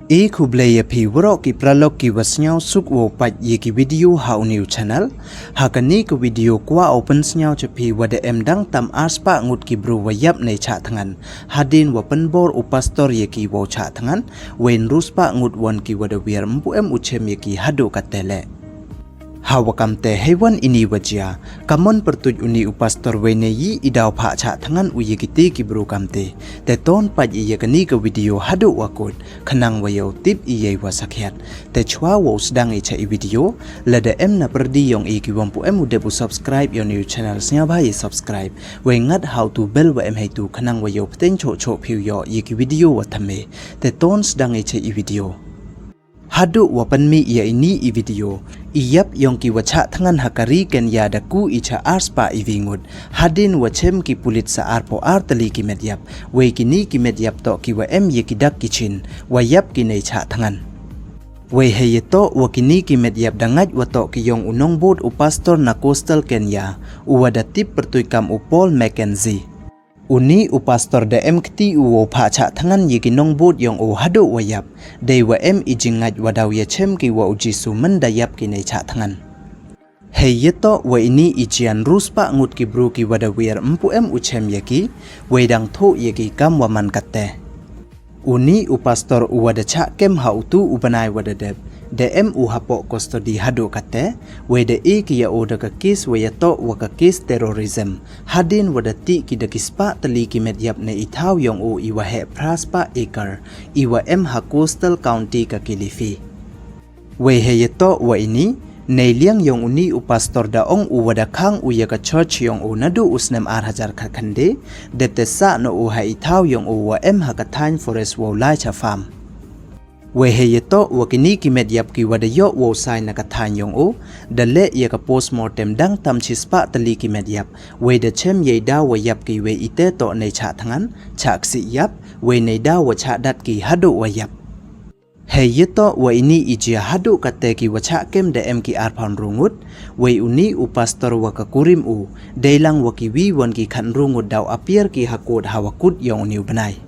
Kublaya pi warok ki pralog ki wasnyaw suk wo pat ye ki video hau new channel hakani ku video kwa open snyaw chapi wada dang tam arspa ngut ki bru wayap nei cha thangan hadin wa penbor upastor ye ki wo cha thangan wen ruspa ngut won ki wada wir mpu uchem ye ki hado katele Hawakam te hewan ini wajia kamon pertuj uni upastor weneyi idaw pha cha thangan uyikiti ki bru kamte te ton paj iye kani ka video hadu wakut khanang wayo tip iye wasakhyat te chwa wo sedang icha i video lada na perdi yong i ki wampu udebu subscribe your new channel snya bhai subscribe we ngat how to bell wa haitu khanang wayo pten cho phiu yo i ki video wa thame te ton sedang icha i video Hadu wapan mi ia ini i video iyap yong ki wacha thangan hakari ken ya daku icha arspa i vingut hadin wachem ki pulit sa arpo artali ki medyap we kini ki medyap to ki wa ye ki dak kichin wayap ki nei cha thangan we heyeto wakini ki medyap dangat wato ki yong unong board upastor na coastal Kenya uwada tip pertuikam upol Mackenzie Uni upastor da kti uwo pha cha thangan yi ki nong bot yong o hado wayap dei wa ijingat wadaw ya chem ki wa ujisu mendayap ki nei cha thangan heyeto wa ini ijian ruspa ngut ki bru ki wadawir mpu uchem yaki wedang tho yaki kam waman katte Uni upastor uwada cha kem hautu ubanai wadadep hapo kostodi hado kate wede ki ya oda ka kis wayato wa ka kis terrorism hadin wadati ki da kispa tali ki medyap ne ithaw yong o iwa he praspa ekar iwa ha coastal county ka kilifi we heyeto wa ini Neiliang yong uni upastor daong uwada khang uya ka church yong o nadu usnem 8,000 khakhande detesa no u ha ithaw yong o wa ha ka thain forest wo lai cha farm we heyeto wakini ki medyap ki wada yo wo sai na ka thain yong o dale ya ka postmortem dang tam chispa tali ki medyap we de chem ye da wa yap ki we ite to nei cha thangan chak si yap we nei da wa cha dat ki hado wa yap Heyeto wa ini ijia hadu kate ki wacha kem da ki arpan rungut we uni upastor wa ka kurim u deilang wa ki wi wan ki khan rungut daw appear ki hakot hawakut yong niu banai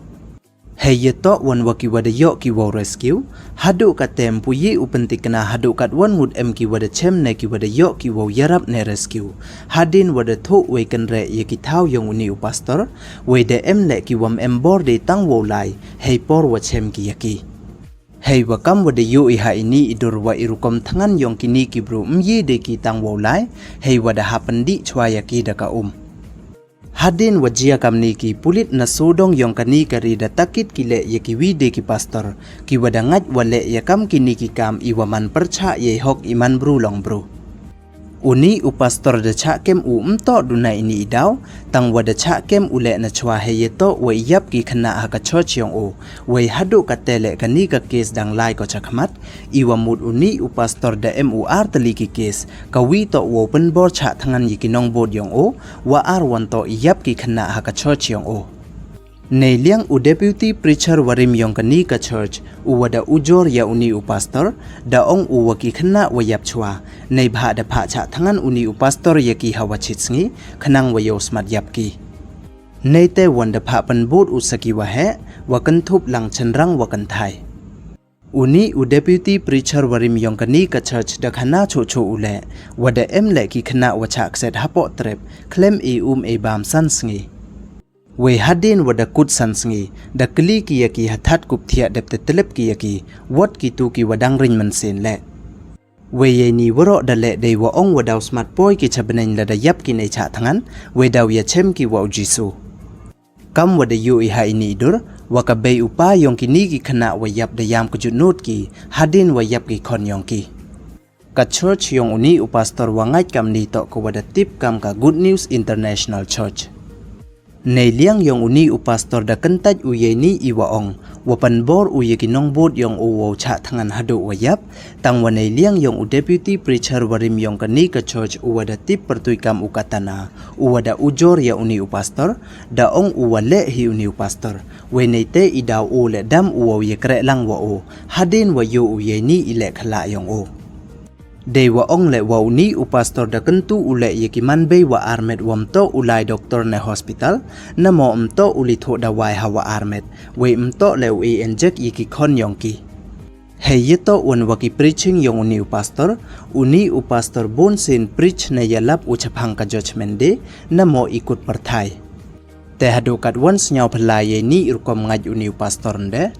Heyeto wan wa ki wada yo ki wa rescue hadu kate mpuyi upentikna hadu kat wan ngut ki wada chem ne ki wada yo ki wa yarap ne rescue hadin wada tho we kan re ye ki thaw yong uni upastor we de le ki wam bor de tang wo lai hei por wa chem ki yaki Hei wakam wada yu iha ini idur wa irukom thangan yong kini ki bru mye de ki tang wo lai hei wada hapandi chwaya ki daka Hadin wajia kamni ki pulit na sodong yong kani kari da takit kile ye ki wi de ki pastor ki wada ngat wale ya kam kini ki kam iwaman percha ye hok iman bru long bru Uni upastor da cha kem umto duna ini idaw tang wada cha kem ule na chwa heyeto wa yap ki khana ha ka church yong o we hadu ka tele kani ka case dang lai ko chakmat iwa mud uni upastor da tali ki case ka wi to wo pen bor cha thangan yi ki nong bod yong o wa wan to yap ki khana ha ka church yong o Neiliang deputy preacher warim yong kani ka church uwada ujor ya uni upastor daong uwaki khana wayap chwa nei bha da pha cha thangan uni upastor yaki hawachitsngi khanang wayo smart yapki neite wanda pha pan bot usaki wa he wakan thup lang chenrang wakan thai Uni deputy preacher warim yong kani ka church da khana cho ule wada le ki khana wacha akset hapo trep claim bam sansngi We hadin wada kut sansngi da kli ki yaki hathat kup thia depte telep ki yaki wat ki tu ki wadang rin man sen le we ye ni woro da le dei wa ong wadaw smart boy ki chabanen la da yap ki nei cha thangan we daw ya chem ki wa jisu kam wada yu ha ini dur wa ka bei upa yong ki ni ki khana wa yap da yam ku ju not ki hadin wa yap ki khon yong ki ka church yong uni upastor wa ngai kam ni to ko wada tip kam ka Good News International Church Neiliang yong uni upastor da kentaj uyeni iwaong wapan bor uye kinong bot yong uwo cha thangan hado wayap tang wa neiliang yong deputy preacher warim yong kani ka church uwada tip pertuikam ukatana uwada ujor ya uni upastor daong uwale hi uni upastor we neite idaw ule dam uwo ye kre lang wa o hadin wa yu uyeni ile khala yong o Dewa ong le wa uni upastor da kentu ule yekiman bei wa armet wamto ulai doktor ne hospital namo mto uli tho da wai hawa armet we mto le ui enjek yiki kon yongki Heyeto wan waki preaching yang uni pastor bon sen preach na yalap ucaphang ka judgment day na mo ikut perthai. Te hadukat wan senyau pelai ni irkom ngaj uni pastor nde